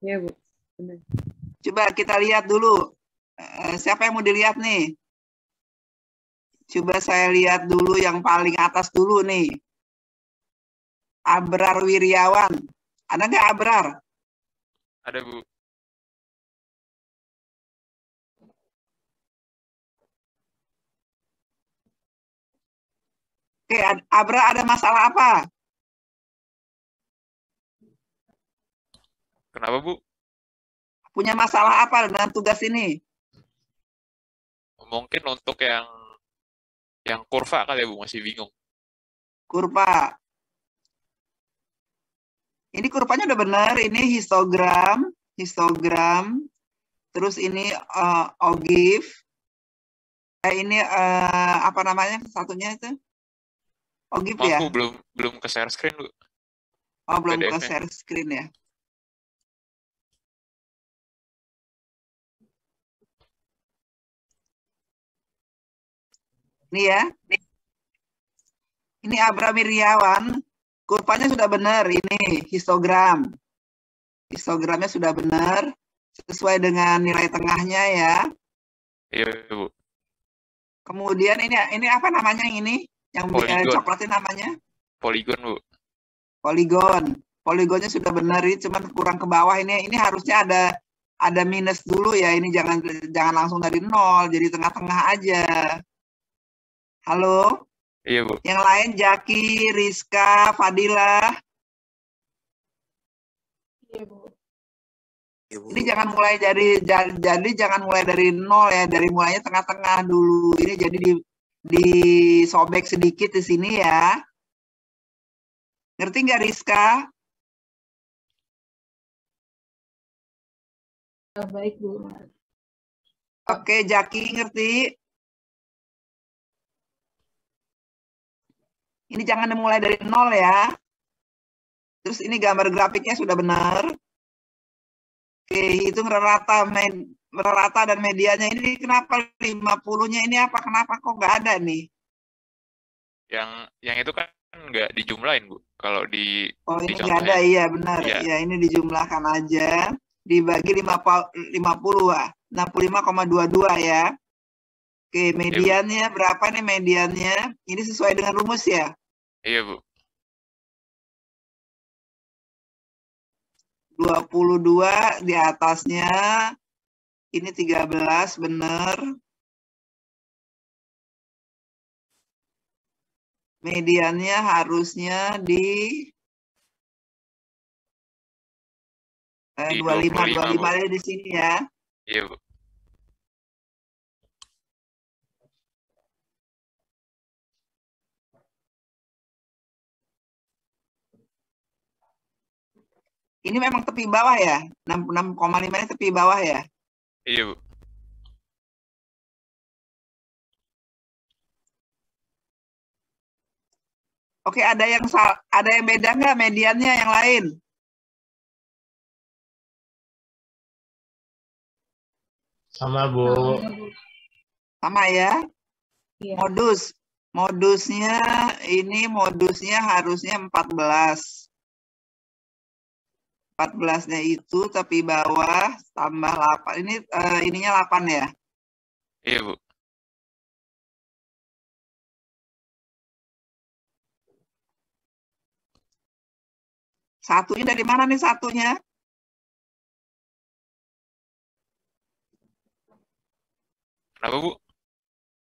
Iya, Bu. Benar. Coba kita lihat dulu. Siapa yang mau dilihat nih? Coba saya lihat dulu yang paling atas dulu nih. Abrar Wiryawan. Ada nggak Abrar? Ada, Bu. Oke, Abrar ada masalah apa? Kenapa, Bu? Punya masalah apa dengan tugas ini? Mungkin untuk yang kurva kali ya, Bu, masih bingung. Kurva. Ini kurvanya udah benar. Ini histogram. Terus ini OGIF. Ini apa namanya satunya itu? OGIF Maaf, ya? Bu, belum ke share screen, Bu. Oh, belum ke PDF-nya. share screen ya? Ini ya. Ini Abra Wiryawan. Kurvanya sudah benar. Ini histogram. Histogramnya sudah benar. Sesuai dengan nilai tengahnya ya. Iya, Bu. Kemudian ini apa namanya ini? Yang Poligon. coklatnya namanya? Poligon, Bu. Poligon. Poligonnya sudah benar, ini cuman kurang ke bawah ini. Ini harusnya ada minus dulu ya. Ini jangan langsung dari nol, jadi tengah-tengah aja. Halo? Iya, Bu. Yang lain Jaki, Rizka, Fadila. Iya, Bu. Ini jangan mulai jadi jangan mulai dari nol ya, dari mulainya tengah-tengah dulu. Ini jadi disobek sedikit di sini ya. Ngerti nggak Rizka? Baik, Bu. Oke, Jaki ngerti? Ini jangan dimulai dari nol ya. Terus ini gambar grafiknya sudah benar. Oke, hitung rata dan medianya. Ini kenapa 50-nya ini apa? Kenapa kok nggak ada nih? Yang itu kan nggak dijumlahin, Bu. Kalau Oh, ini nggak ada, iya benar. Iya. Ya, ini dijumlahkan aja. Dibagi 50 lah. 65,22 ya. Oke, mediannya berapa nih mediannya? Ini sesuai dengan rumus ya? Iya, Bu. 22 di atasnya. Ini 13, benar. Mediannya harusnya di 25 aja di sini ya. Iya, Bu. Ini memang tepi bawah ya? 66,5 ini tepi bawah ya? Iya, Bu. Oke, ada yang beda nggak mediannya yang lain? Sama, Bu. Sama ya? Iya. Modusnya harusnya 14. 14-nya itu tepi bawah tambah 8. Ini ininya 8 ya? Iya, Bu. Satunya dari mana nih satunya? Kenapa, Bu?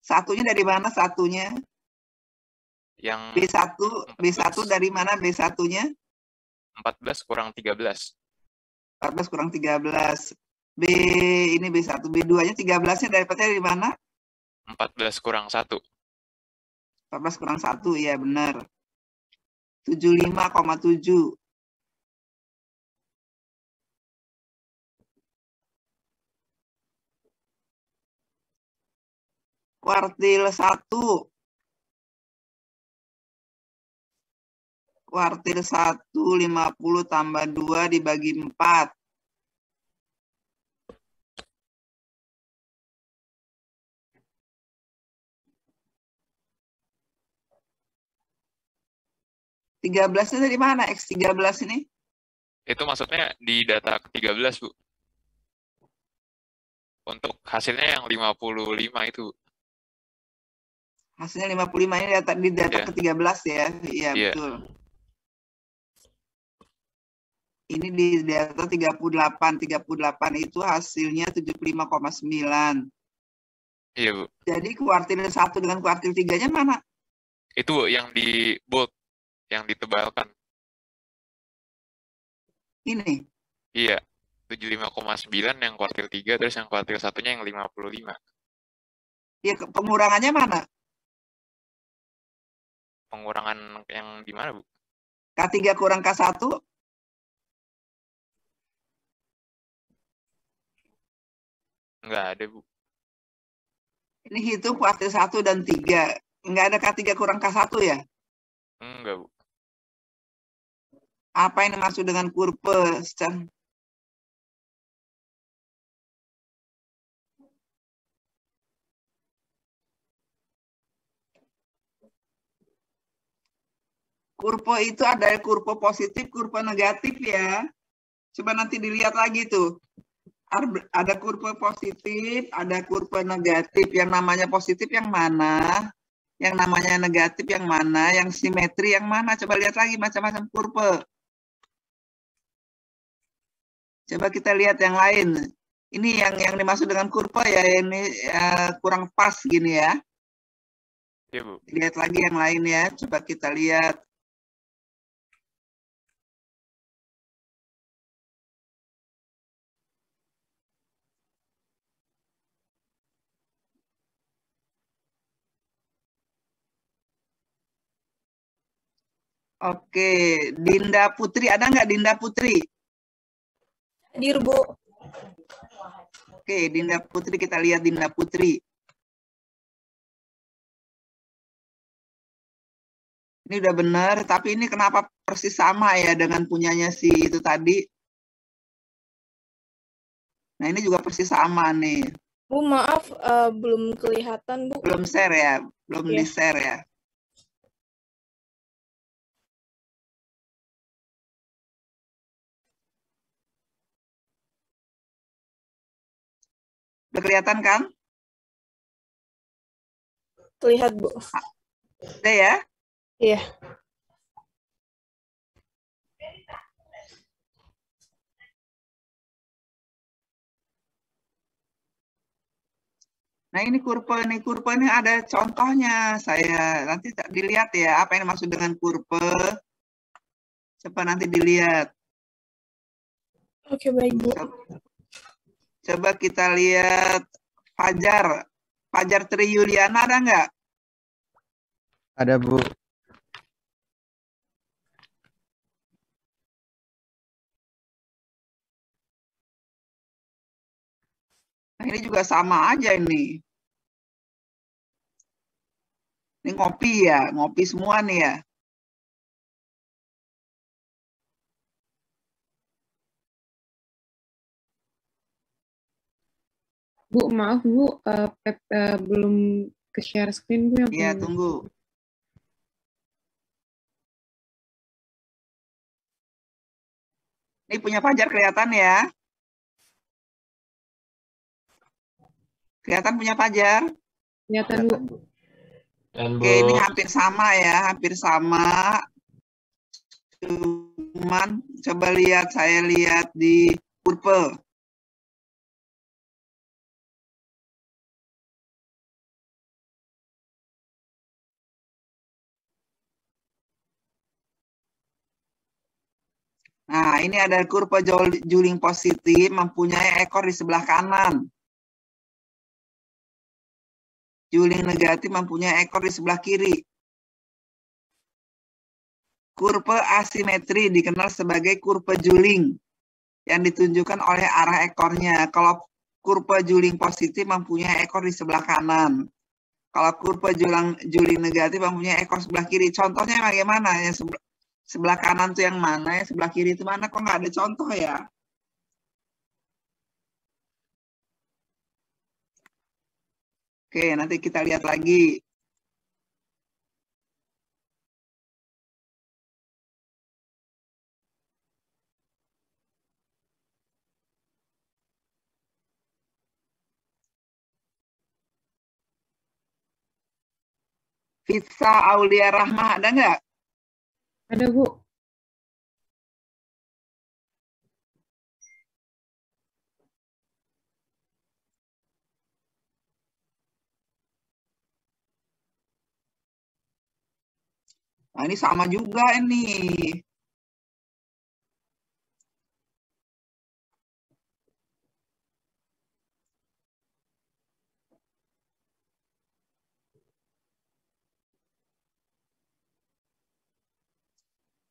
Satunya dari mana satunya? Yang B1 dari mana B1-nya? 14 kurang 13. 14 kurang 13. Ini B1, B2-nya 13-nya dapatnya dari mana? 14 kurang 1. 14 kurang 1, ya benar. 75,7. Kuartil 1. Kuartil 1, 50 tambah 2 dibagi 4. Tiga belasnya dari mana? X13 ini? Itu maksudnya di data ke-13, Bu. Untuk hasilnya yang 55 itu. Hasilnya 55 ini di data Iya. ke-13 ya. Iya, Iya. betul. Ini di data 38. 38 itu hasilnya 75,9. Iya, Bu. Jadi kuartil 1 dengan kuartil 3-nya mana? Itu, Bu, yang di bold, yang ditebalkan. Ini. Iya. 75,9 yang kuartil 3, terus yang kuartil 1-nya yang 55. Ya, pengurangannya mana? Pengurangan yang di mana, Bu? K3 kurang K1? Enggak ada, Bu. Ini hitung kuartil 1 dan 3. Enggak ada K3 kurang K1 ya? Enggak, Bu. Apa yang dimaksud dengan kurva? Kurva itu ada kurva positif, kurva negatif ya. Coba nanti dilihat lagi tuh. Ada kurva positif, ada kurva negatif. Yang namanya positif yang mana? Yang namanya negatif yang mana? Yang simetri yang mana? Coba lihat lagi macam-macam kurva. Coba kita lihat yang lain. Ini yang dimaksud dengan kurva ya, ini kurang pas gini ya. Iya, Bu. Lihat lagi yang lain ya. Coba kita lihat. Oke, Dinda Putri, ada nggak Dinda Putri? Hadir, Bu. Oke, Dinda Putri, kita lihat Dinda Putri. Ini udah benar, tapi ini kenapa persis sama ya dengan punyanya si itu tadi? Nah, ini juga persis sama nih. Bu, maaf, belum kelihatan, Bu. Belum share ya? Belum Iya. di-share ya? Udah kelihatan kan? Terlihat, Bu. Udah ya? Iya. Nah, ini kurva ini ada contohnya. Saya nanti dilihat ya apa yang dimaksud dengan kurva. Coba nanti dilihat. Oke, baik, Bu. Coba kita lihat Fajar. Fajar Tri Yuliana ada nggak? Ada, Bu. Nah, ini juga sama aja ini. Ini ngopi ya, ngopi semua nih ya. Bu, maaf Bu, belum ke share screen Bu yang Iya, punya. tunggu. Ini punya Fajar kelihatan ya? Kelihatan punya Fajar? Kelihatan Bu. Dan Oke, Bu, ini hampir sama ya, hampir sama. Cuman coba lihat, saya lihat di kurva. Nah, ini ada kurva juling positif mempunyai ekor di sebelah kanan. Juling negatif mempunyai ekor di sebelah kiri. Kurva asimetri dikenal sebagai kurva juling yang ditunjukkan oleh arah ekornya. Kalau kurva juling positif mempunyai ekor di sebelah kanan. Kalau kurva juling negatif mempunyai ekor sebelah kiri. Contohnya bagaimana? Yang sebelah kanan tuh yang mana? Yang sebelah kiri itu mana? Kok nggak ada contoh ya? Oke, nanti kita lihat lagi. Fitsa Aulia Rahmah, ada nggak? Ada, Bu. Nah, ini sama juga ini.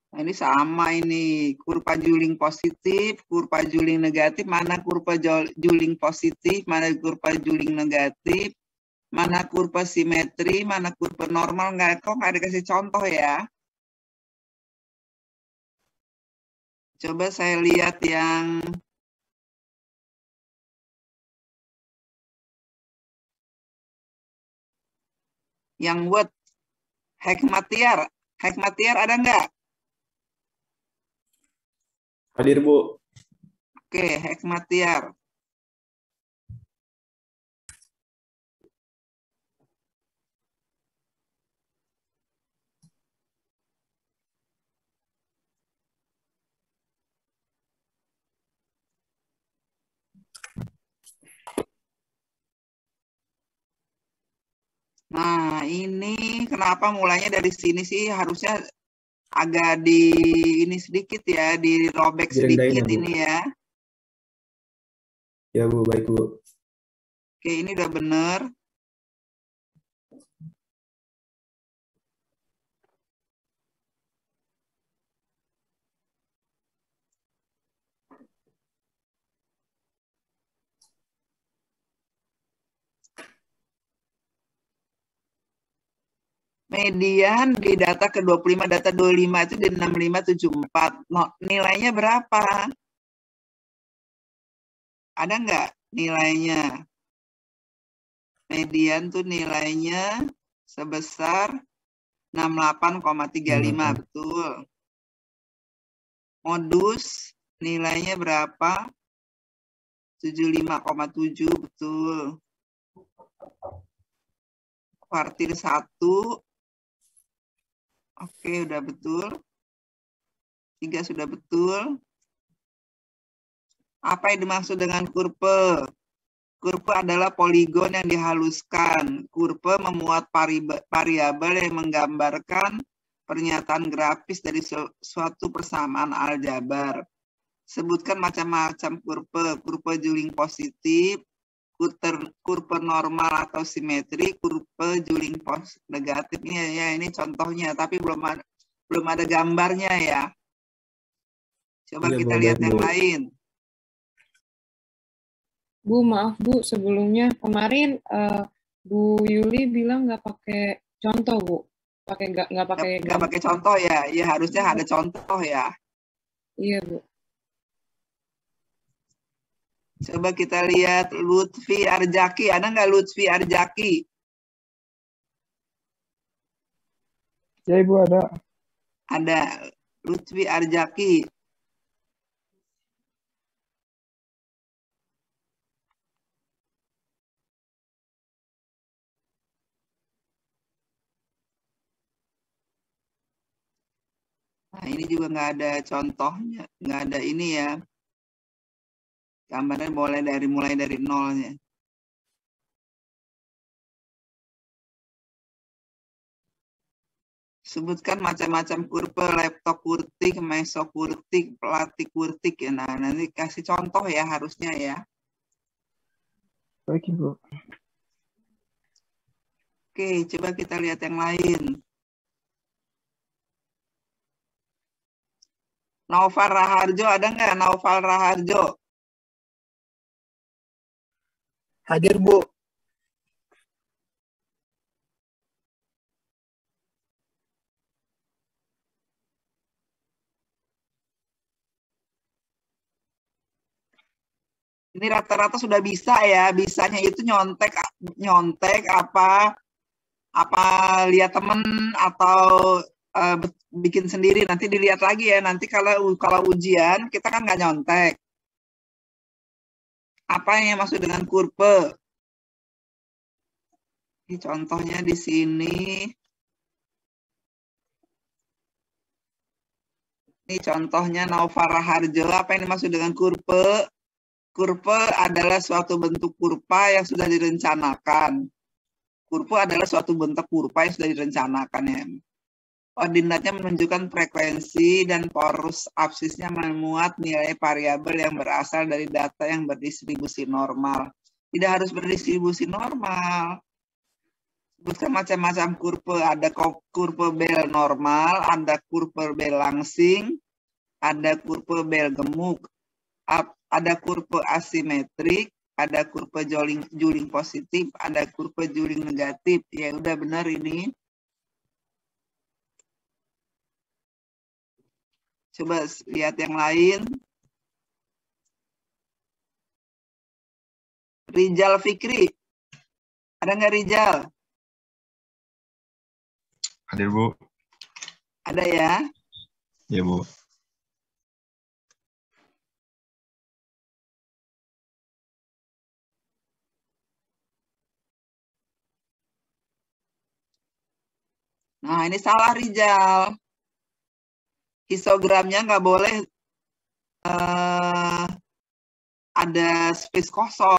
Nah, ini sama ini. Kurva juling positif, kurva juling negatif, mana kurva juling positif, mana kurva juling negatif, mana kurva simetri, mana kurva normal, kok nggak dikasih contoh ya. Coba saya lihat yang word Hekmatiar. Hekmatiar ada nggak? Hadir, Bu. Oke, Hekmatiar. Nah, ini kenapa mulainya dari sini sih? Harusnya agak ini sedikit ya, dirobek Direndahin sedikit ya, Bu. ini ya. Ya, Bu. Baik, Bu. Oke, ini udah bener. Median di data ke-25, data 25 itu di 6574. Nilainya berapa? Ada nggak nilainya? Median tuh nilainya sebesar 68,35, betul. Modus nilainya berapa? 75,7, betul. Kuartil 1. Oke, udah betul. 3 sudah betul. Apa yang dimaksud dengan kurva? Kurva adalah poligon yang dihaluskan. Kurva memuat variabel yang menggambarkan pernyataan grafis dari suatu persamaan aljabar. Sebutkan macam-macam kurva. Kurva juling positif, kurva normal atau simetri, kurva juling negatif. Ini contohnya, tapi belum ada gambarnya ya. Coba Iya, kita Bu, lihat baik, yang Bu. lain. Bu, maaf Bu, sebelumnya kemarin Bu Yuli bilang nggak pakai contoh, Bu. Nggak pakai Nggak pakai contoh ya. Ya harusnya ada contoh ya. Iya, Bu. Coba kita lihat Lutfi Arjaki. Ada nggak Lutfi Arjaki? Ya, Ibu ada. Ada. Lutfi Arjaki. Nah, ini juga nggak ada contohnya. Nggak ada ini ya. Gambarnya mulai dari nolnya. Sebutkan macam-macam kurva, leptokurtik, mesokurtik, platikurtik. Ya. Nah, nanti kasih contoh ya harusnya ya. Baik, Ibu. Oke, coba kita lihat yang lain. Naufal Raharjo, ada nggak Naufal Raharjo? Hadir, Bu. Ini rata-rata sudah bisa ya. Bisanya itu nyontek apa lihat temen atau bikin sendiri. Nanti dilihat lagi ya. Nanti kalau ujian kita kan nggak nyontek. Apa yang maksud dengan kurva? Ini contohnya di sini. Ini contohnya Nova Raharjo. Apa yang dimaksud dengan kurpe? Kurpe adalah suatu bentuk kurva yang sudah direncanakan. Kurpe adalah suatu bentuk kurva yang sudah direncanakan ya. Ordinatnya menunjukkan frekuensi dan porus absisnya memuat nilai variabel yang berasal dari data yang berdistribusi normal. Tidak harus berdistribusi normal. Sebutkan macam-macam kurve. Ada kurve Bell normal, ada kurve Bell langsing, ada kurve Bell gemuk, ada kurve asimetrik, ada kurve juling positif, ada kurve juling negatif. Ya udah benar ini. Coba lihat yang lain. Rijal Fikri. Ada nggak Rijal? Hadir, Bu. Ada ya? Ya, Bu. Nah, ini salah Rijal. Histogramnya nggak boleh ada space kosong.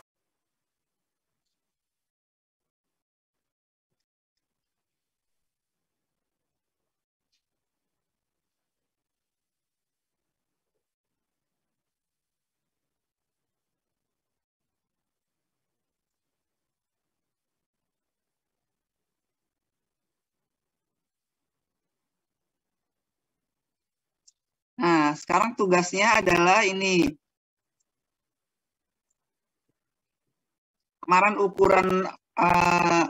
Nah, sekarang tugasnya adalah ini. Kemarin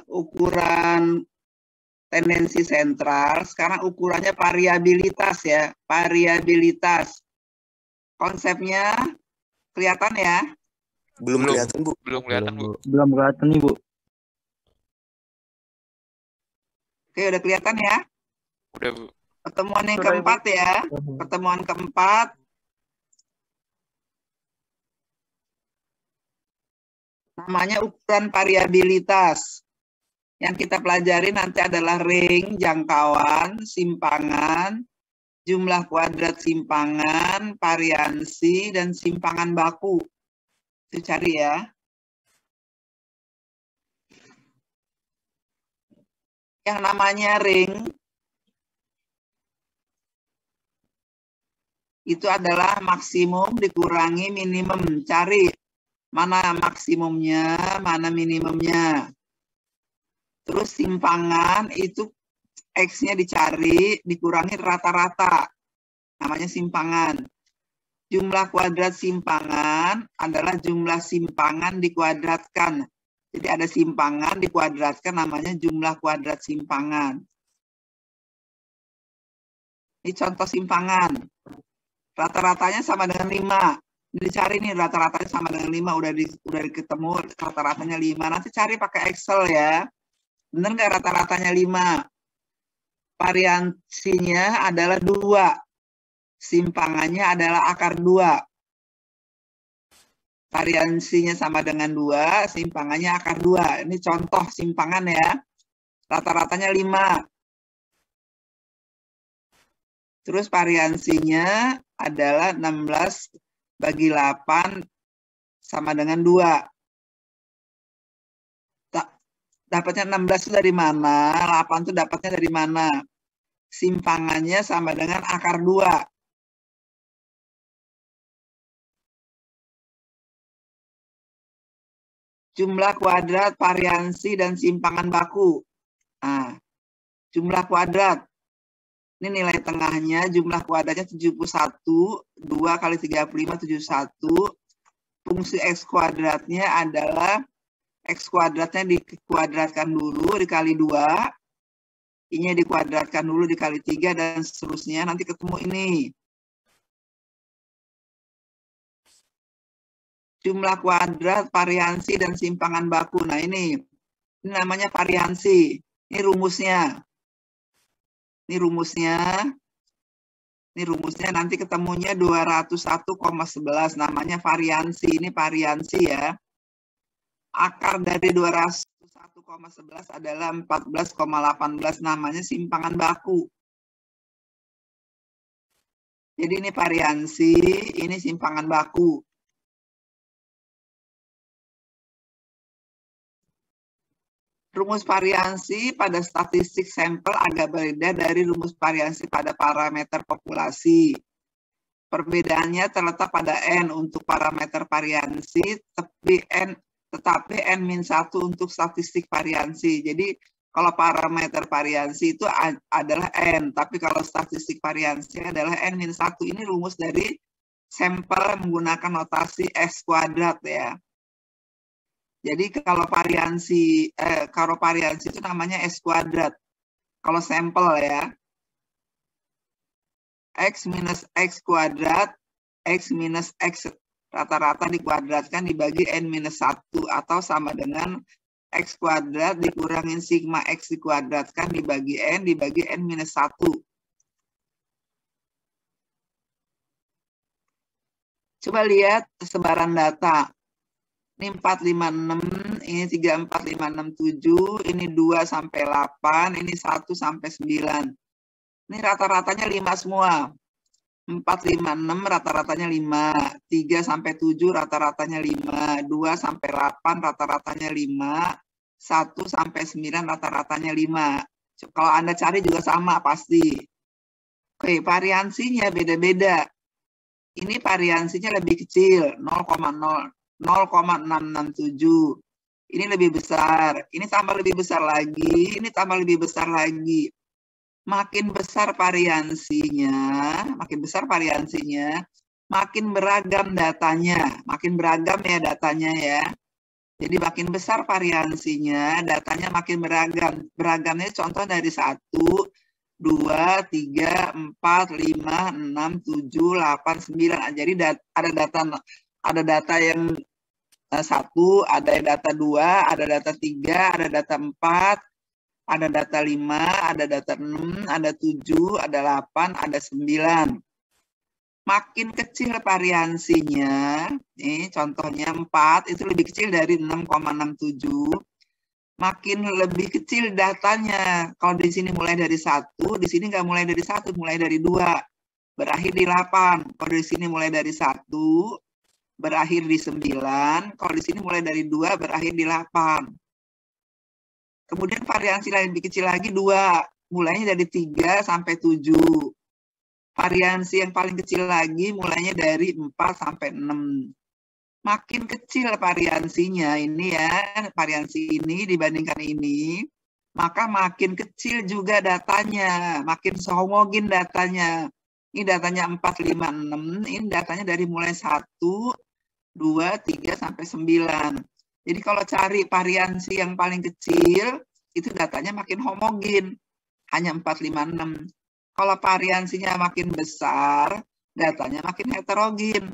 ukuran tendensi sentral, sekarang ukurannya variabilitas ya, variabilitas. Konsepnya kelihatan ya? Belum kelihatan, Bu. Belum kelihatan, Bu. Belum kelihatan nih, Bu. Oke, udah kelihatan ya? Udah, Bu. Pertemuan yang keempat ya. Pertemuan keempat. Namanya ukuran variabilitas. Yang kita pelajari nanti adalah ring, jangkauan, simpangan, jumlah kuadrat simpangan, variansi, dan simpangan baku. Itu cari ya. Yang namanya ring itu adalah maksimum dikurangi minimum. Cari mana maksimumnya, mana minimumnya. Terus simpangan itu X-nya dicari, dikurangi rata-rata. Namanya simpangan. Jumlah kuadrat simpangan adalah jumlah simpangan dikuadratkan. Jadi ada simpangan dikuadratkan, namanya jumlah kuadrat simpangan. Ini contoh simpangan. Rata-ratanya sama dengan 5. Dicari nih rata-ratanya sama dengan 5. Udah ketemu rata-ratanya 5. Nanti cari pakai Excel ya. Benar nggak rata-ratanya 5? Variansinya adalah 2. Simpangannya adalah akar 2. Variansinya sama dengan 2, simpangannya akar 2. Ini contoh simpangan ya. Rata-ratanya 5. Terus variansinya adalah 16 bagi 8 sama dengan 2. Dapatnya 16 itu dari mana? 8 itu dapatnya dari mana? Simpangannya sama dengan akar 2. Jumlah kuadrat, variansi, dan simpangan baku. Nah, jumlah kuadrat. Ini nilai tengahnya, jumlah kuadratnya 71, 2 kali 35, 71. Fungsi X kuadratnya adalah, X kuadratnya dikuadratkan dulu, dikali 2. I-nya dikuadratkan dulu, dikali 3, dan seterusnya. Nanti ketemu ini. Jumlah kuadrat, variansi, dan simpangan baku. Nah ini namanya variansi. Ini rumusnya. Ini rumusnya nanti ketemunya 201,11. Namanya variansi. Ini variansi ya. Akar dari 201,11 adalah 14,18. Namanya simpangan baku. Jadi ini variansi, ini simpangan baku. Rumus variansi pada statistik sampel agak berbeda dari rumus variansi pada parameter populasi. Perbedaannya terletak pada N untuk parameter variansi, tetapi N-1 untuk statistik variansi. Jadi kalau parameter variansi itu adalah N, tapi kalau statistik variansi adalah N-1. Ini rumus dari sampel menggunakan notasi X kuadrat ya. Jadi kalau variansi itu namanya X kuadrat. Kalau sampel ya. X minus X kuadrat, X minus X rata-rata dikuadratkan dibagi N-1 atau sama dengan X kuadrat dikurangin sigma X dikuadratkan dibagi N-1. Coba lihat sebaran data. Ini 456, ini 3, 4, 5, 6, 7, ini 2 sampai 8, ini 1 sampai 9. Ini rata-ratanya 5 semua. 4, 5, 6 rata-ratanya 5. 3 sampai 7 rata-ratanya 5. 2 sampai 8 rata-ratanya 5. 1 sampai 9 rata-ratanya 5. Kalau Anda cari juga sama pasti. Oke, variansinya beda-beda. Ini variansinya lebih kecil, 0,667. Ini lebih besar. Ini tambah lebih besar lagi. Ini tambah lebih besar lagi. Makin besar variansinya, makin beragam datanya. Makin beragam ya datanya ya. Jadi makin besar variansinya, datanya makin beragam. Beragamnya contoh dari 1, 2, 3, 4, 5, 6, 7, 8, 9. Jadi ada data yang 1, ada data 2, ada data 3, ada data 4, ada data 5, ada data 6, ada 7, ada 8, ada 9. Makin kecil variansinya, nih contohnya 4, itu lebih kecil dari 6,67. Makin lebih kecil datanya. Kalau di sini mulai dari 1, di sini nggak mulai dari 1, mulai dari 2. Berakhir di 8. Kalau di sini mulai dari 1, berakhir di 9. Kalau di sini mulai dari 2, berakhir di 8. Kemudian variansi lain lebih kecil lagi 2. Mulainya dari 3 sampai 7. Variansi yang paling kecil lagi mulainya dari 4 sampai 6. Makin kecil variansinya ini ya, variansi ini dibandingkan ini, maka makin kecil juga datanya, makin homogen datanya. Ini datanya 4, 5, 6, ini datanya dari mulai 1, 2, 3, sampai 9. Jadi kalau cari variansi yang paling kecil, itu datanya makin homogen, hanya 4, 5, 6. Kalau variansinya makin besar, datanya makin heterogen.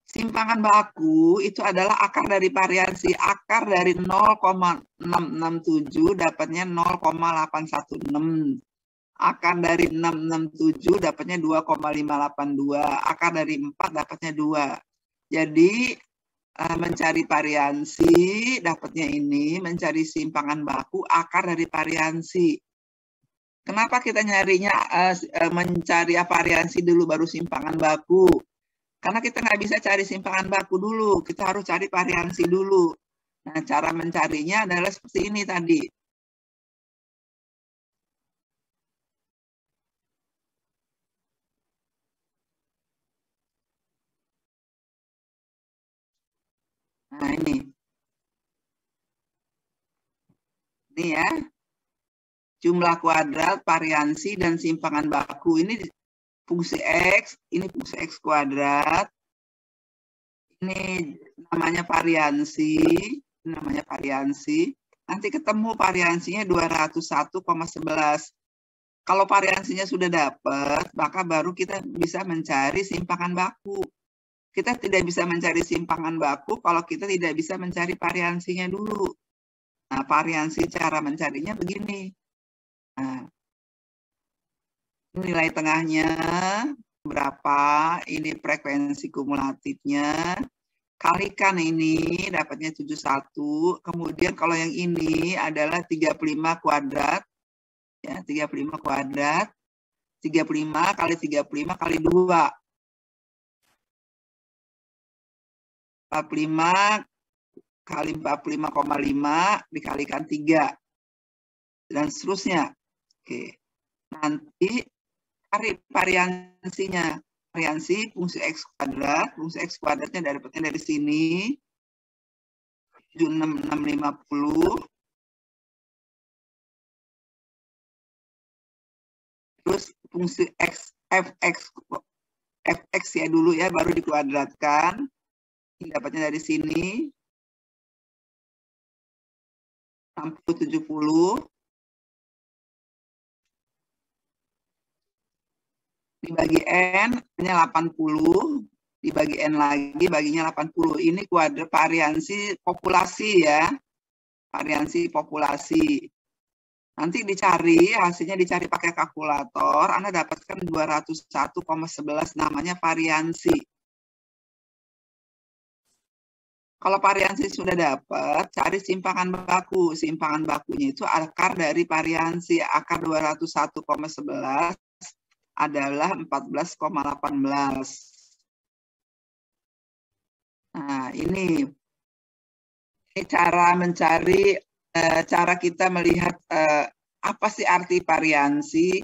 Simpangan baku itu adalah akar dari variansi. Akar dari 0,667 dapatnya 0,816. Akar dari 667 dapatnya 2,582. Akar dari 4 dapatnya 2. Jadi mencari variansi dapatnya ini, mencari simpangan baku akar dari variansi. Kenapa kita nyarinya mencari variansi dulu baru simpangan baku? Karena kita nggak bisa cari simpangan baku dulu, kita harus cari variansi dulu. Nah, cara mencarinya adalah seperti ini tadi. Nah, ini ya. Jumlah kuadrat, variansi, dan simpangan baku. Ini fungsi X, ini fungsi X kuadrat. Ini namanya variansi. Nanti ketemu variansinya 201,11. Kalau variansinya sudah dapat, maka baru kita bisa mencari simpangan baku. Kita tidak bisa mencari simpangan baku kalau kita tidak bisa mencari variansinya dulu. Nah, variansi cara mencarinya begini. Nah, nilai tengahnya berapa, ini frekuensi kumulatifnya, kalikan ini dapatnya 71, kemudian kalau yang ini adalah 35 kuadrat, Ya, 35 kuadrat. 35 kali 35 kali 2. 45 kali 45,5 dikalikan 3. Dan seterusnya. Oke. Nanti cari variansinya. Variansi fungsi X kuadrat. Fungsi X kuadratnya dapatnya dari sini. 76650. Terus fungsi X, fx ya dulu ya, baru dikuadratkan. Ini dapatnya dari sini. 6070. Dibagi N, hanya 80. Dibagi N lagi, baginya 80. Ini kuadrat variansi populasi ya. Variansi populasi. Nanti dicari, hasilnya dicari pakai kalkulator, Anda dapatkan 201,11 namanya variansi. Kalau variansi sudah dapat, cari simpangan baku. Simpangan bakunya itu akar dari variansi. Akar 201,11 adalah 14,18. Nah, ini cara mencari, cara kita melihat apa sih arti variansi.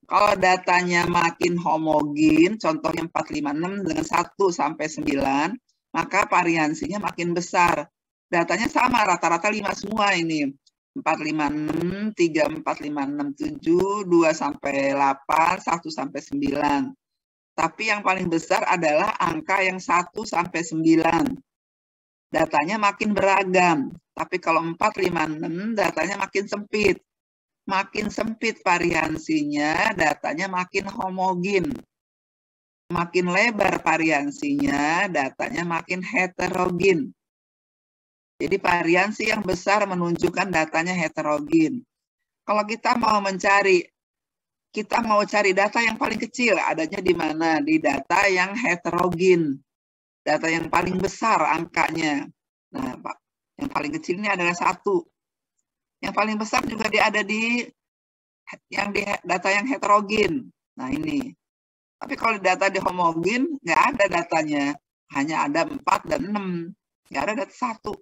Kalau datanya makin homogen, contohnya 456 dengan 1 sampai 9, maka variansinya makin besar. Datanya sama, rata-rata 5 semua ini. 456, 3, 4, 5, 6, 7, 2 sampai 8, 1 sampai 9. Tapi yang paling besar adalah angka yang 1 sampai 9. Datanya makin beragam. Tapi kalau 456 datanya makin sempit. Makin sempit variansinya, datanya makin homogen. Makin lebar variansinya, datanya makin heterogen. Jadi variansi yang besar menunjukkan datanya heterogen. Kalau kita mau cari data yang paling kecil, adanya di mana? Di data yang heterogen. Data yang paling besar angkanya. Nah, Pak, yang paling kecil ini adalah 1. Yang paling besar juga dia ada di data yang heterogen. Nah, ini. Tapi kalau data di homogen, nggak ada datanya. Hanya ada 4 dan 6. Nggak ada data 1.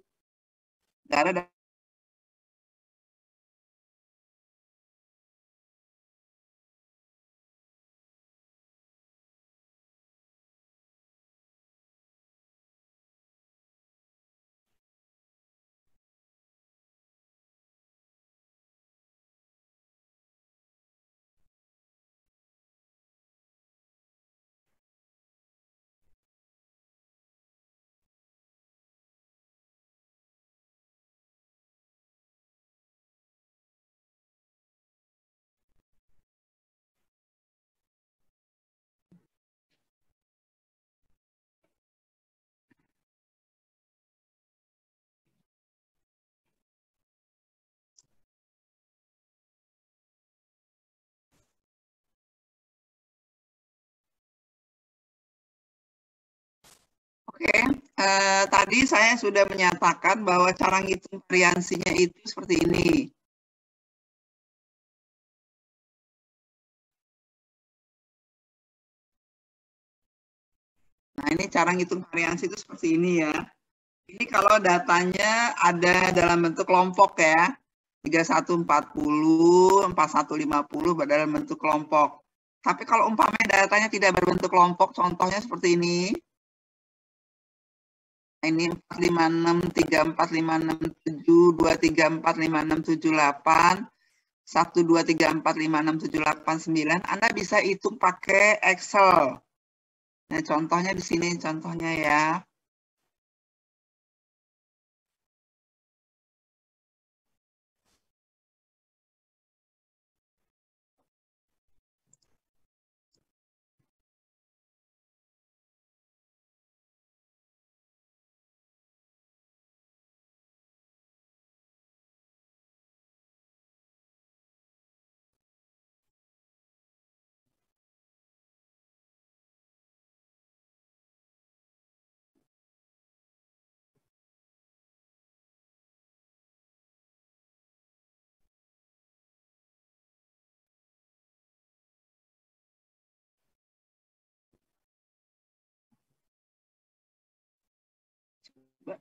Nggak ada data. Oke, tadi saya sudah menyatakan bahwa cara ngitung variansinya itu seperti ini. Nah, ini cara ngitung variansi itu seperti ini ya. Ini kalau datanya ada dalam bentuk kelompok ya. 3140, 4150 dalam bentuk kelompok. Tapi kalau umpamanya datanya tidak berbentuk kelompok, contohnya seperti ini. Ini 456, 3456, 7, 234, 56, 78, 1, 2, 3, 4, 5, 6, 7, 8, 9. Anda bisa hitung pakai Excel. Nah, contohnya di sini, contohnya ya. Coba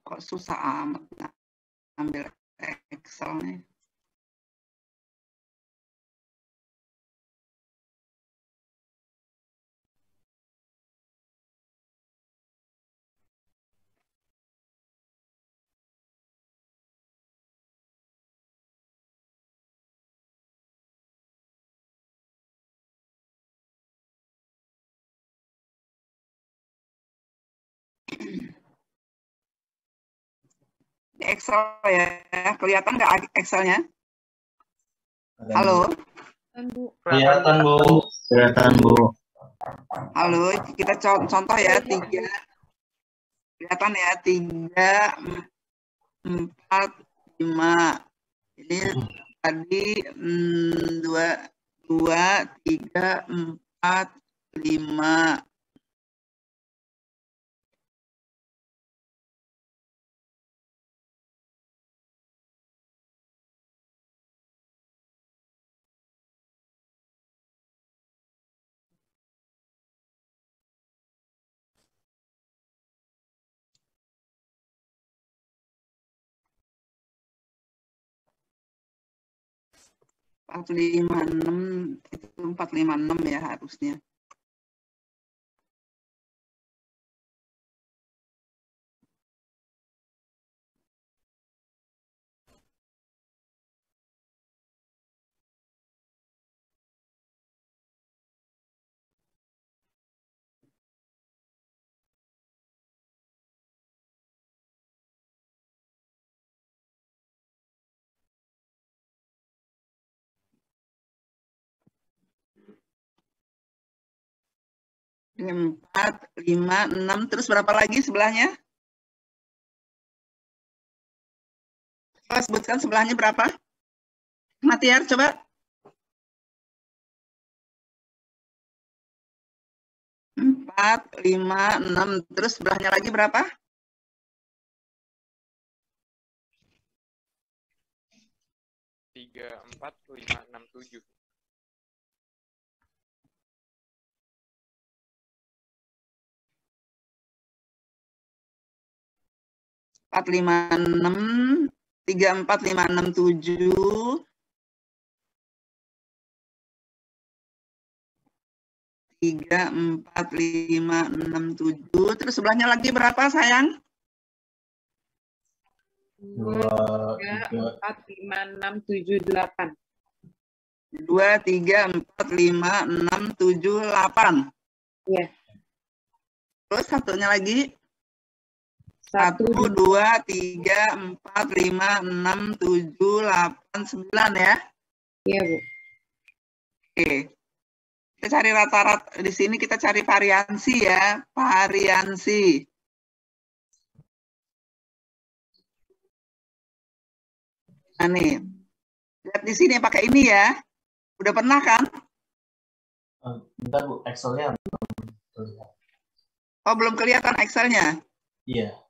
kok susah amat ambil Excel-nya. Di Excel ya, kelihatan nggak Excel-nya? Halo, Kan, Bu. Kelihatan, Bu. Kelihatan, Bu. halo, kita contoh ya, 3, kelihatan ya, 3, 4, 5. Ini tadi 2, 3, 4, 5. Empat lima enam itu 456 ya harusnya. Ini 4, 5, 6, terus berapa lagi sebelahnya? Coba sebutkan sebelahnya berapa? Matiar, coba. Empat, 5, 6, terus sebelahnya lagi berapa? 3, 4, 5, 6, 7. 4, 5, 6, 3, 4, 5, 6, 7. 3, 4, 5, 6, 7. Terus sebelahnya lagi berapa, sayang? 2, 3, 4, 5, 6, 7, 8. 2, 3, 4, 5, 6, 7, 8. Iya. Terus satunya lagi? 1, 1, 2, 3, 4, 5, 6, 7, 8, 9 ya. Iya, Bu. Oke. Kita cari rata-rata. Di sini kita cari variansi ya. Variansi. Nah nih. Lihat di sini pakai ini ya. Udah pernah kan? Bentar, Bu. Excel-nya belum terlihat. Oh, belum kelihatan Excel-nya? Iya.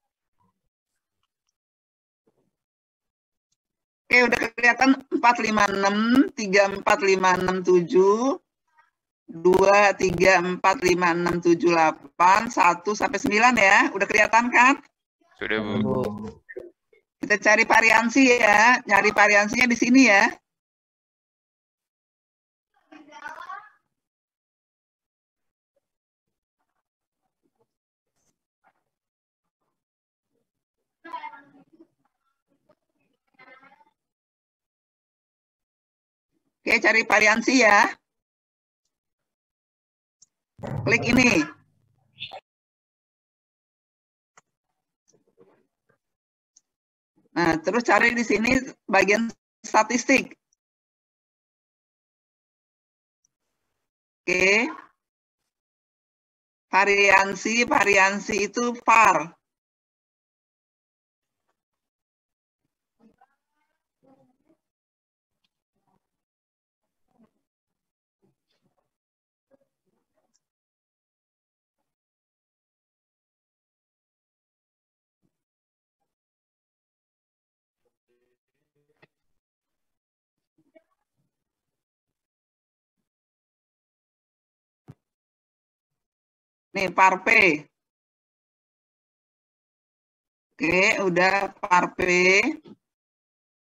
Oke, udah kelihatan 4, 5, 6, 3, 4, 5, 6, 7, 2, 3, 4, 5, 6, 7, 8, 1 sampai 9 ya. Udah kelihatan kan? Sudah, Bu. Kita cari variansi ya. Nyari variansinya di sini ya. Oke, cari variansi ya. Klik ini. Nah, terus cari di sini bagian statistik. Oke. Variansi itu var. Nih, var P. Oke, udah var P.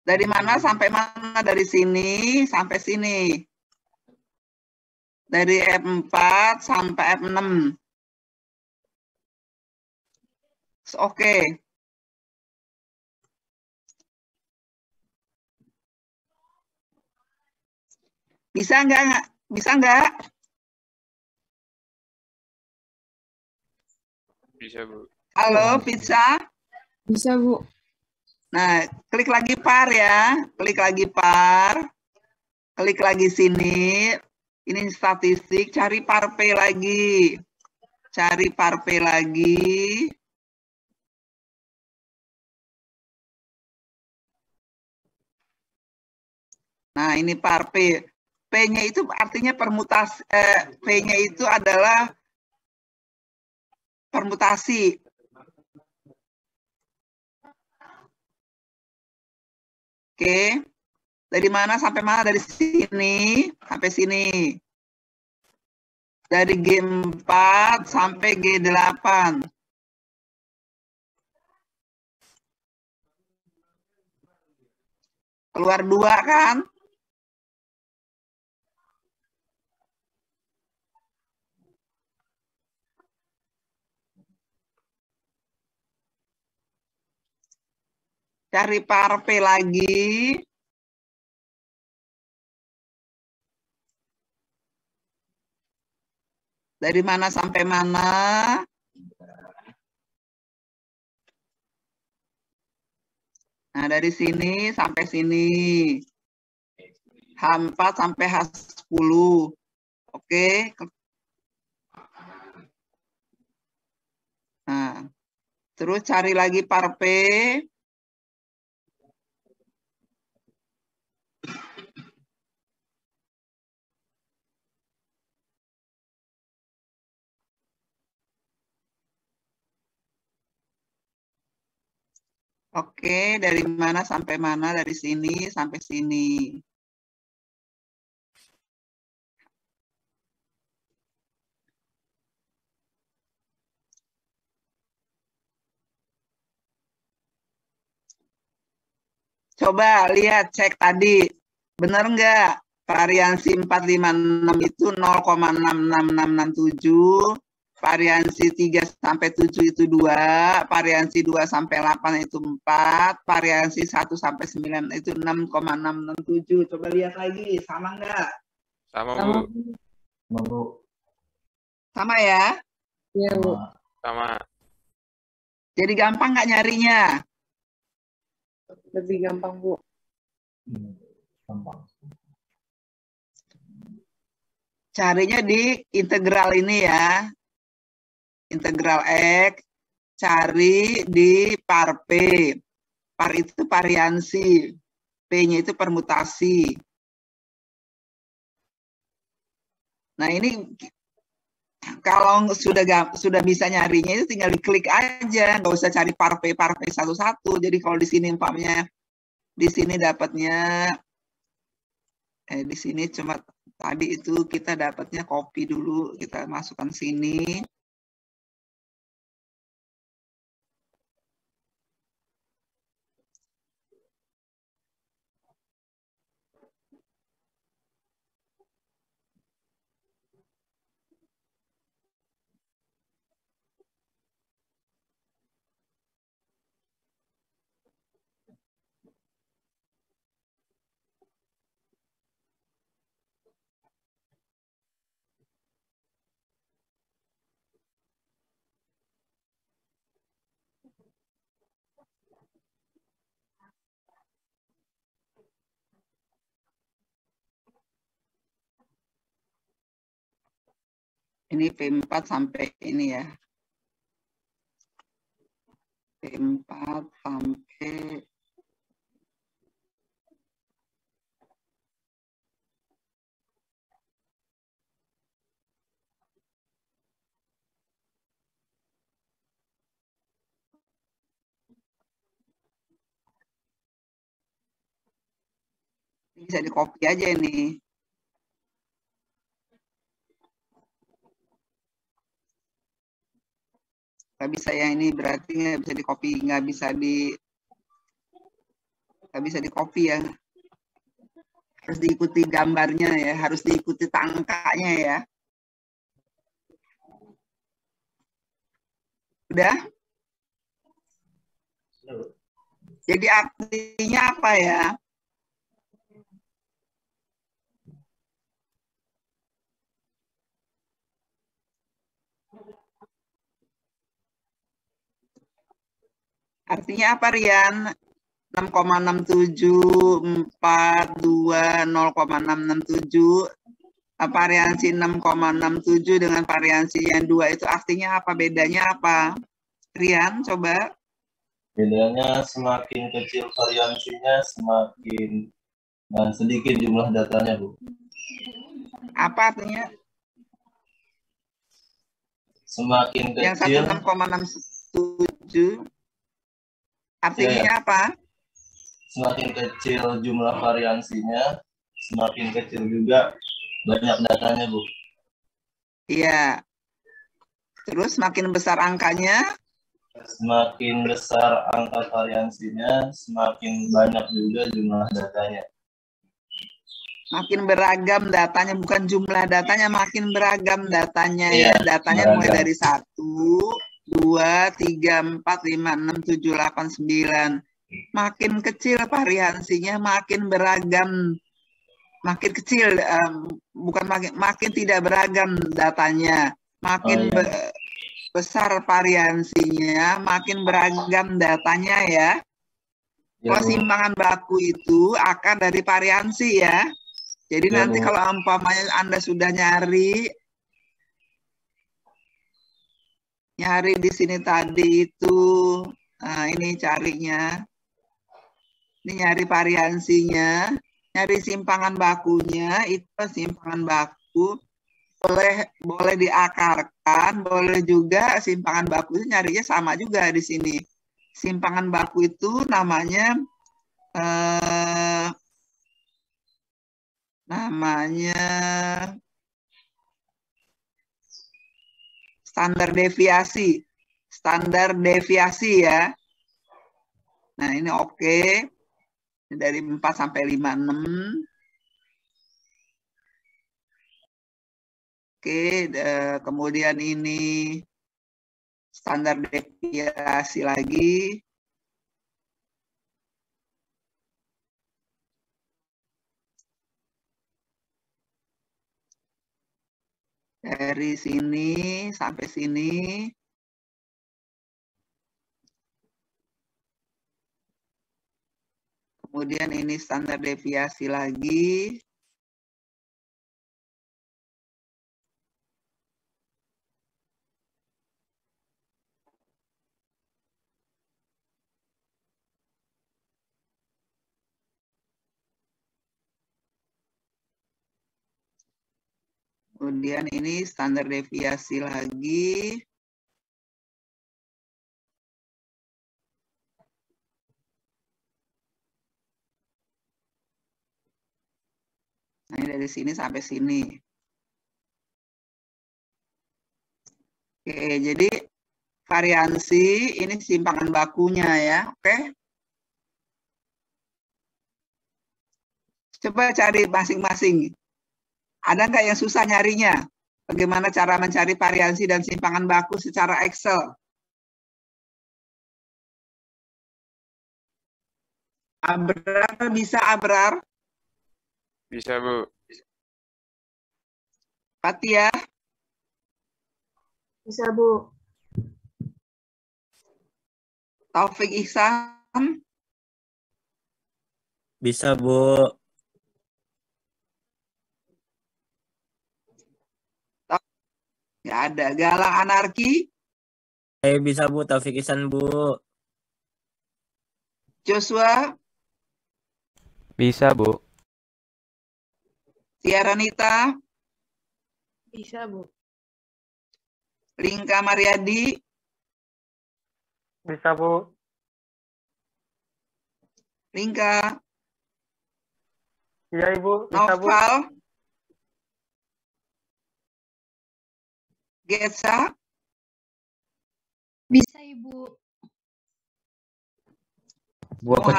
Dari mana sampai mana? Dari sini sampai sini. Dari F4 sampai F6. Oke. Bisa nggak? Bisa nggak? Bisa, Bu. Halo, bisa? Bisa, Bu. Nah, klik lagi par ya. Klik lagi par. Klik lagi sini. Ini statistik, cari par P lagi. Cari par P lagi. Nah, ini par P. P-nya itu artinya permutasi. P-nya itu adalah permutasi. Oke. Dari mana sampai mana? Dari sini sampai sini. Dari G4 sampai G8. Keluar 2 kan? Cari par P lagi. Dari mana sampai mana? Nah, dari sini sampai sini. H4 sampai H10. Oke. Nah, terus cari lagi par P. Oke, dari mana sampai mana? Dari sini sampai sini. Coba lihat, cek tadi. Benar nggak? Variansi 456 itu 0,66667. Variansi 3 sampai 7 itu 2. Variansi 2 sampai 8 itu 4. Variansi 1 sampai 9 itu 6,667. Coba lihat lagi, sama nggak? Sama, Sama, Bu. Bu. Sama, Bu. Sama ya? Iya, Bu. Sama. Jadi gampang nggak nyarinya? Lebih gampang, Bu. Gampang. Carinya di integral ini ya. Integral X, cari di par P. Par itu variansi. P-nya itu permutasi. Nah, ini kalau sudah bisa nyarinya itu tinggal diklik aja, nggak usah cari par P satu-satu. Jadi kalau di sini umpamanya di sini dapatnya di sini cuma tadi itu kita dapatnya copy dulu, kita masukkan sini. Ini P4 sampai ini ya. P4 sampai bisa di copy aja ini. Nggak bisa ya, ini berarti nggak bisa di copy, nggak bisa di copy ya. Harus diikuti gambarnya ya, harus diikuti angkanya ya. Udah? Jadi artinya apa ya? Artinya apa, Rian? 6,6742 0,667 variansi 6,67 dengan variansi yang 2 itu artinya apa? Bedanya apa? Rian, coba. Bedanya semakin kecil variansinya, semakin sedikit jumlah datanya, Bu. Apa artinya? Semakin Yang satu kecil, 6,67 artinya ya. apa? Semakin kecil jumlah variansinya, semakin kecil juga banyak datanya, Bu. Iya. Terus semakin besar angkanya? Semakin besar angka variansinya, semakin banyak juga jumlah datanya. Makin beragam datanya, bukan jumlah datanya, makin beragam datanya Iya, ya. Datanya beragam. mulai dari 1, 2, 3, 4, 5, 6, 7, 8, 9. Makin kecil variansinya, makin beragam. Makin kecil, bukan makin tidak beragam datanya. Makin besar variansinya, makin beragam datanya ya. Kalau simpangan baku itu akar dari variansi ya. Jadi Ya, nanti Bu. kalau umpamanya Anda sudah nyari di sini tadi itu, nah ini carinya. Ini nyari variansinya, nyari simpangan bakunya, itu simpangan baku boleh diakarkan, boleh juga simpangan baku itu nyarinya sama juga di sini. Simpangan baku itu namanya standar deviasi ya. Nah, ini oke. Dari 4 sampai 56. Oke, kemudian ini standar deviasi lagi. Dari sini sampai sini. Kemudian ini standar deviasi lagi. Kemudian ini standar deviasi lagi. Nah, ini dari sini sampai sini. Oke, jadi variansi ini simpangan bakunya ya, oke? Coba cari masing-masing. Ada nggak yang susah nyarinya? Bagaimana cara mencari variansi dan simpangan baku secara Excel? Abrar bisa, Abrar? Bisa, Bu. Fatia? Bisa, Bu. Taufik Ihsan? Bisa, Bu. Tidak ada. Galang anarki. Saya bisa Bu, Taufik Ihsan Bu. Joshua. Bisa Bu. Tiaranita. Bisa, Bu. Lingka Mariadi. Bisa, Bu. Lingka. Iya, Ibu. Bisa, Bu. Noval. Getsa. Bisa, Ibu. Bu, aku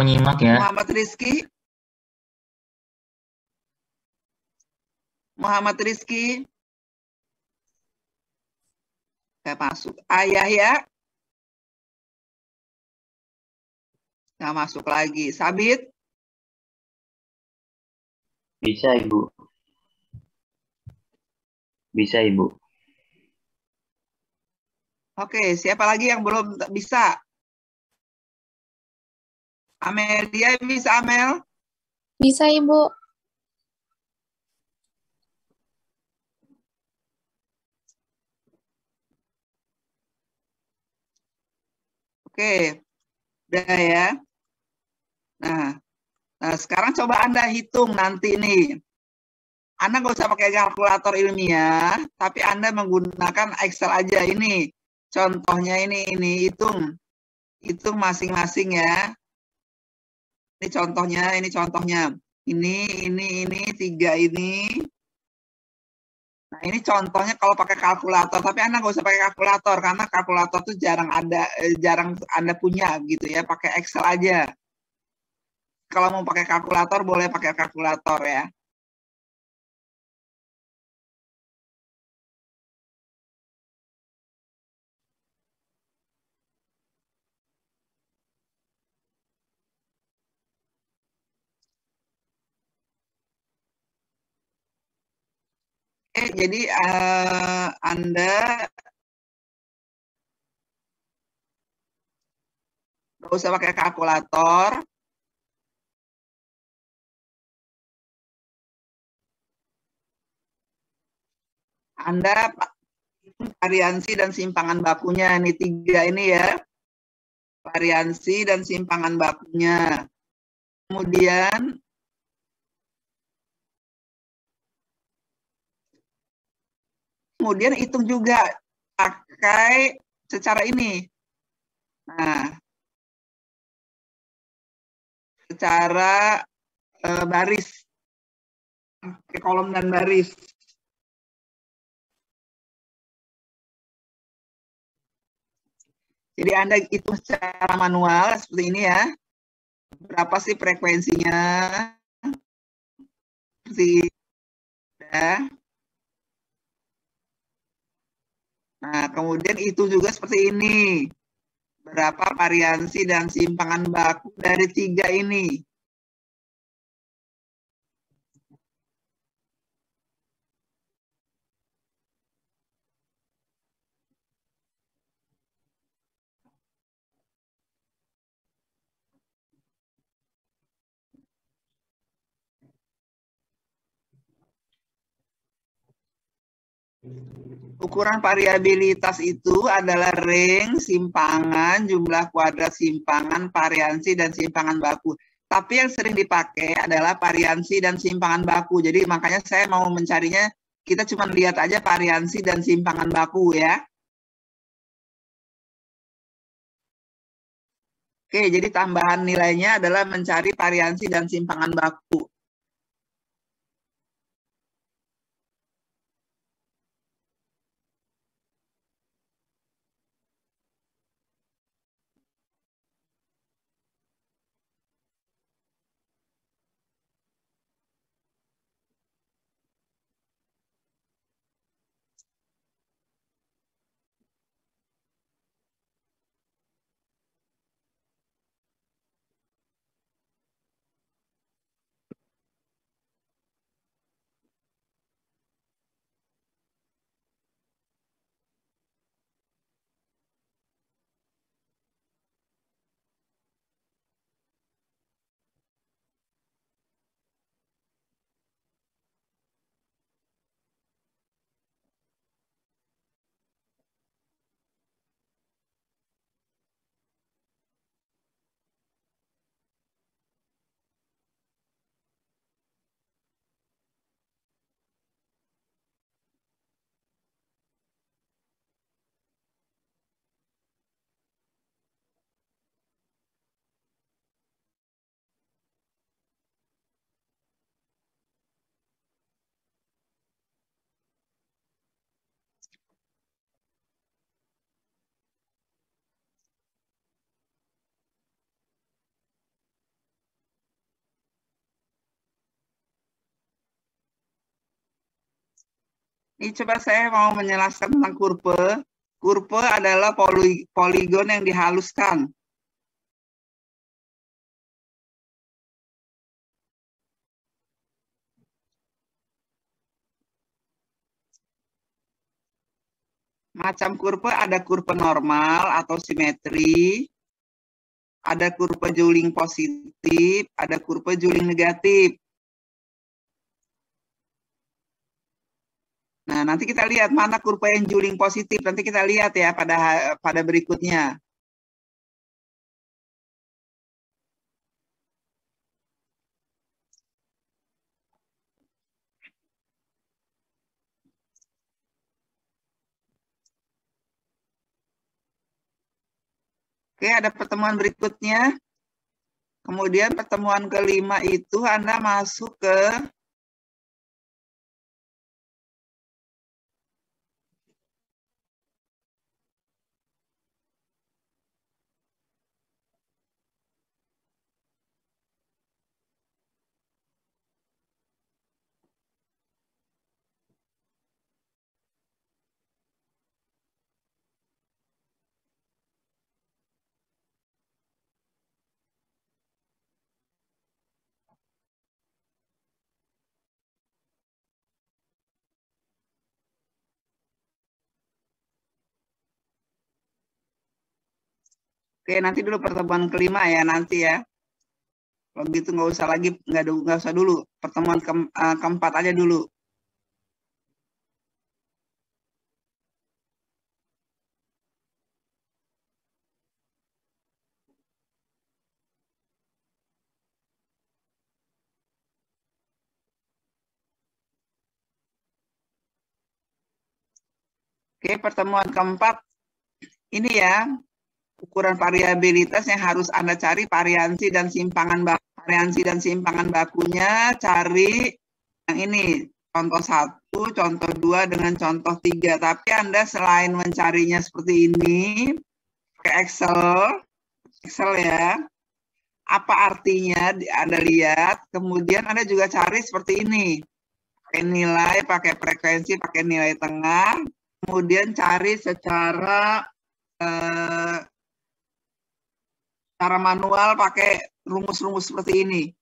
nyimak ya. Muhammad Rizky. Muhammad Rizky. Gak masuk. Ayah ya. Gak masuk lagi. Sabit. Bisa, Ibu. Bisa, Ibu. Oke, siapa lagi yang belum bisa? Amelia bisa, Amel? Bisa, Ibu. Oke, udah ya. Nah, sekarang coba Anda hitung nanti nih. Anda nggak usah pakai kalkulator ilmiah, tapi Anda menggunakan Excel aja. Ini contohnya ini hitung. Hitung masing-masing ya. Ini contohnya, ini contohnya. Ini, 3 ini. Nah, ini contohnya kalau pakai kalkulator, tapi Anda nggak usah pakai kalkulator karena kalkulator tuh jarang Anda punya gitu ya, pakai Excel aja. Kalau mau pakai kalkulator boleh pakai kalkulator ya. Jadi Anda nggak usah pakai kalkulator. Anda variansi dan simpangan bakunya. Ini 3 ini ya. Variansi dan simpangan bakunya. Kemudian hitung juga pakai secara ini. Nah, secara baris. Pakai kolom dan baris. Jadi Anda hitung secara manual seperti ini ya. Berapa sih frekuensinya? Seperti ya. Nah, kemudian itu juga seperti ini. Berapa variansi dan simpangan baku dari 3 ini? Ukuran variabilitas itu adalah ring, simpangan, jumlah kuadrat simpangan, variansi, dan simpangan baku. Tapi yang sering dipakai adalah variansi dan simpangan baku. Jadi makanya saya mau mencarinya, kita cuma lihat aja variansi dan simpangan baku ya. Oke, jadi tambahan nilainya adalah mencari variansi dan simpangan baku. Ini coba saya mau menjelaskan tentang kurve. Kurve adalah poligon yang dihaluskan. Macam kurve ada kurve normal atau simetri, ada kurve juling positif, ada kurve juling negatif. Nah, nanti kita lihat mana kurva yang juling positif. Nanti kita lihat ya pada berikutnya. Oke, ada pertemuan berikutnya. Kemudian pertemuan kelima itu Anda masuk ke Oke, nanti dulu pertemuan kelima ya nanti ya. Kalau gitu nggak usah lagi, nggak usah dulu. Pertemuan keempat aja dulu. Oke, pertemuan keempat ini ya. Ukuran variabilitas yang harus Anda cari variansi dan simpangan bakunya, cari yang ini, contoh 1, contoh 2 dengan contoh 3. Tapi Anda selain mencarinya seperti ini, pakai Excel ya, apa artinya Anda lihat, kemudian Anda juga cari seperti ini, pakai nilai, pakai frekuensi, pakai nilai tengah, kemudian cari secara cara manual pakai rumus-rumus seperti ini.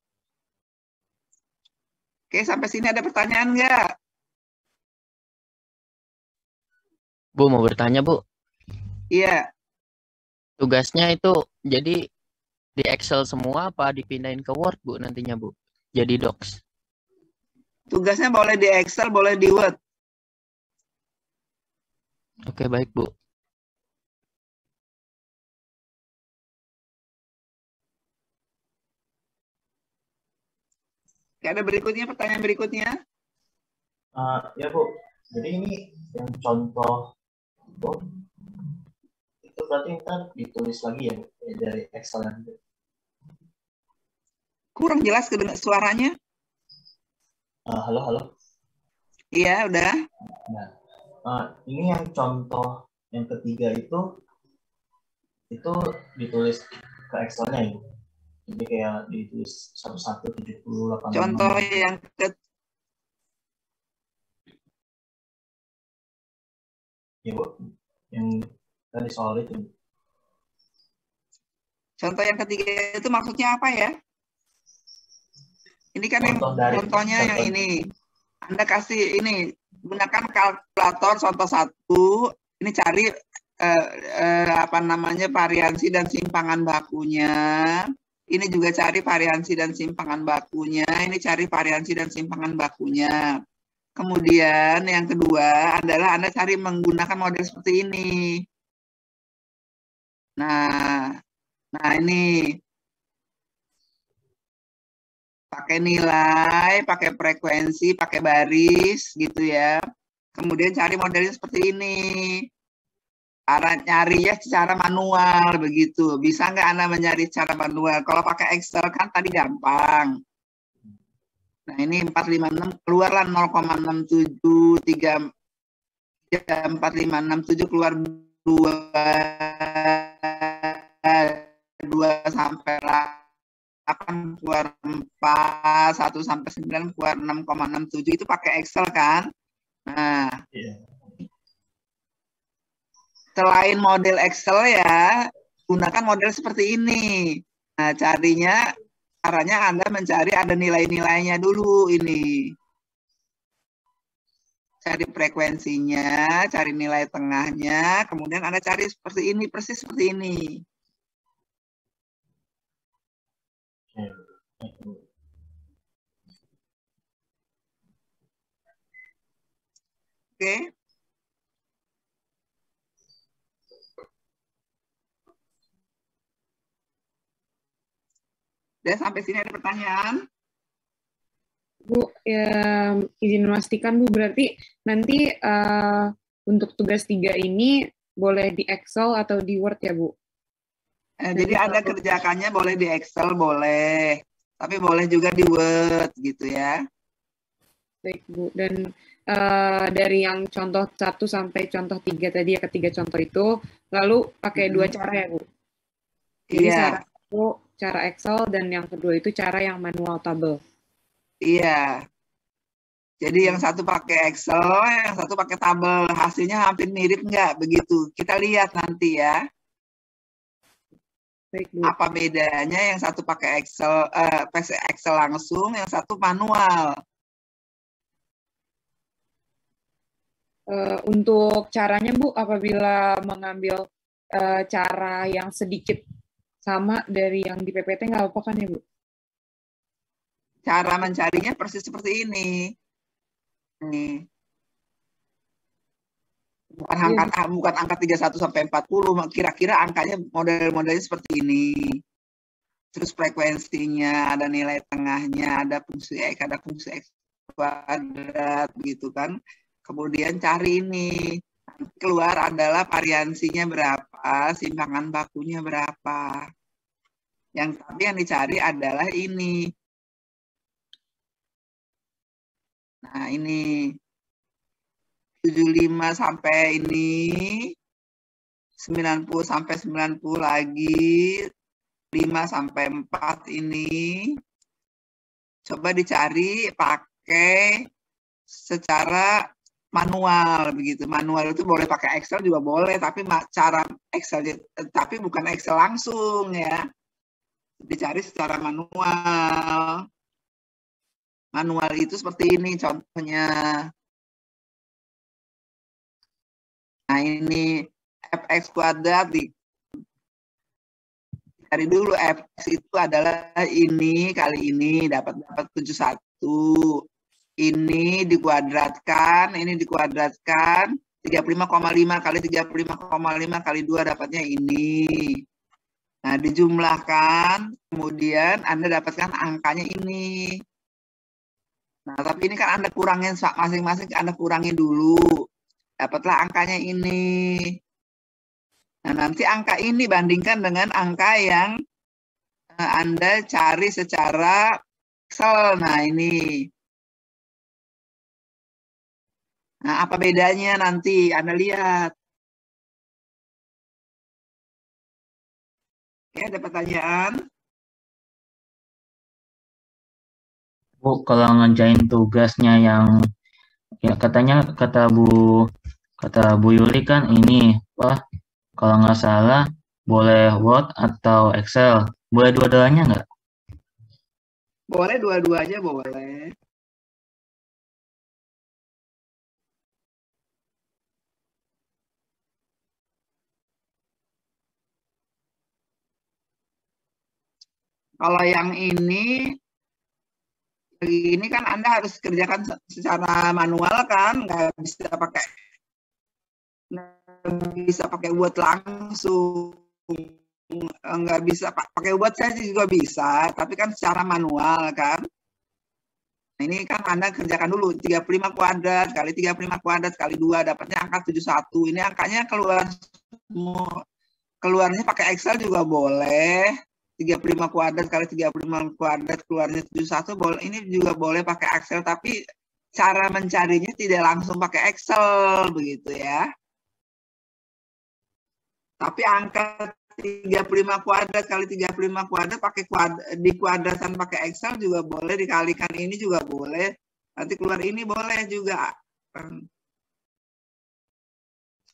Oke, sampai sini ada pertanyaan nggak? Bu, mau bertanya, Bu. Iya. Tugasnya itu jadi di Excel semua apa dipindahin ke Word, Bu, nantinya, Bu? Jadi Docs. Tugasnya boleh di Excel, boleh di Word. Oke, baik, Bu. Oke, ada berikutnya, pertanyaan berikutnya. Ya, Bu. Jadi ini yang contoh itu berarti ntar ditulis lagi ya dari Excel nanti. Kurang jelas suaranya. Halo. Iya, udah. Nah, ini yang contoh yang ketiga itu ditulis ke Excelnya ya. Jadi kayak ditulis 1178. Contoh yang ya, Bu, yang tadi soal itu. Contoh yang ketiga itu maksudnya apa ya? Ini kan contohnya yang ini. Anda kasih ini, gunakan kalkulator contoh 1. Ini cari apa namanya variansi dan simpangan bakunya. Ini juga cari variansi dan simpangan bakunya. Ini cari variansi dan simpangan bakunya. Kemudian yang kedua adalah Anda cari menggunakan model seperti ini. Nah ini. Pakai nilai, pakai frekuensi, pakai baris gitu ya. Kemudian cari modelnya seperti ini. Nyarinya secara manual begitu. Bisa nggak Anda mencari secara manual? Kalau pakai Excel kan tadi gampang. Nah ini 456 keluarlah 0,67 4567 keluar 2 sampai 8 keluar 4, 1 sampai 9 keluar 6,67 itu pakai Excel kan. Nah, Iya. selain model Excel ya, gunakan model seperti ini. Nah, caranya Anda mencari ada nilai-nilainya dulu ini. Cari frekuensinya, cari nilai tengahnya, kemudian Anda cari seperti ini, persis seperti ini. Oke. Dan sampai sini ada pertanyaan? Bu, izin memastikan Bu, berarti nanti untuk tugas 3 ini boleh di Excel atau di Word ya Bu? Jadi Anda kerjakannya boleh di Excel, boleh. Tapi boleh juga di Word gitu ya. Baik Bu, dan dari yang contoh 1 sampai contoh 3 tadi ya, ketiga contoh itu, lalu pakai 2 cara ya Bu? Jadi Iya. cara satu cara Excel dan yang kedua itu cara yang manual tabel. Iya. Jadi yang satu pakai Excel, yang satu pakai tabel. Hasilnya hampir mirip nggak begitu? Kita lihat nanti ya. Baik, Bu. Apa bedanya yang satu pakai Excel langsung, yang satu manual. Untuk caranya Bu, apabila mengambil cara yang sedikit sama dari yang di PPT nggak apa kan ya Bu? Cara mencarinya persis seperti ini. Nih. Bukan angka 31 sampai 40, kira-kira angkanya model-modelnya seperti ini. Terus frekuensinya, ada nilai tengahnya, ada fungsi X kuadrat gitu kan. Kemudian cari ini. Keluar adalah variansinya berapa, simpangan bakunya berapa. Tapi yang dicari adalah ini. Nah, ini 75 sampai ini, 90 sampai 90 lagi, 5 sampai 4 ini. Coba dicari pakai secara manual begitu. Manual itu boleh pakai Excel juga boleh, tapi cara Excel tapi bukan Excel langsung ya. Dicari secara manual. Manual itu seperti ini contohnya. Nah, ini fx kuadrat cari dulu fx itu adalah ini kali ini dapat 71. Ini dikuadratkan 35,5 kali 35,5 kali 2 dapatnya ini. Nah, dijumlahkan, kemudian Anda dapatkan angkanya ini. Nah, tapi ini kan Anda kurangin masing-masing, Anda kurangi dulu. Dapatlah angkanya ini. Nah, nanti angka ini bandingkan dengan angka yang Anda cari secara Excel. Nah, ini. Nah, apa bedanya nanti? Anda lihat. Oke, ada pertanyaan? Bu, kalau ngerjain tugasnya yang ya katanya kata Bu Yuli kan ini, kalau nggak salah boleh Word atau Excel. Boleh dua-duanya nggak? Boleh dua-duanya boleh. Kalau yang ini kan Anda harus kerjakan secara manual kan, nggak bisa pakai Word langsung, nggak bisa pakai Word saya juga bisa, tapi kan secara manual kan. Nah, ini kan Anda kerjakan dulu 35 kuadrat kali 35 kuadrat kali 2 dapatnya angka 71. Ini angkanya keluarnya pakai Excel juga boleh. 35 kuadrat kali 35 kuadrat keluarnya 71 boleh. Ini juga boleh pakai Excel, tapi cara mencarinya tidak langsung pakai Excel begitu ya. Tapi angka 35 kuadrat kali 35 kuadrat pakai dikuadratan pakai Excel juga boleh, dikalikan ini juga boleh. Nanti keluar ini boleh juga.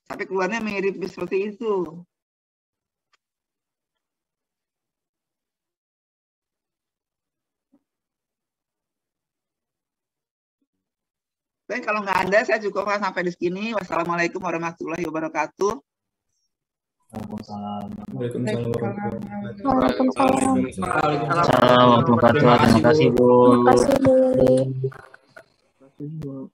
Tapi keluarnya mirip seperti itu. Baik, kalau nggak ada, saya cukupkan sampai di sini. Wassalamualaikum warahmatullahi wabarakatuh. Waalaikumsalam warahmatullahi wabarakatuh. Terima kasih, Bu. Terima kasih, Bu.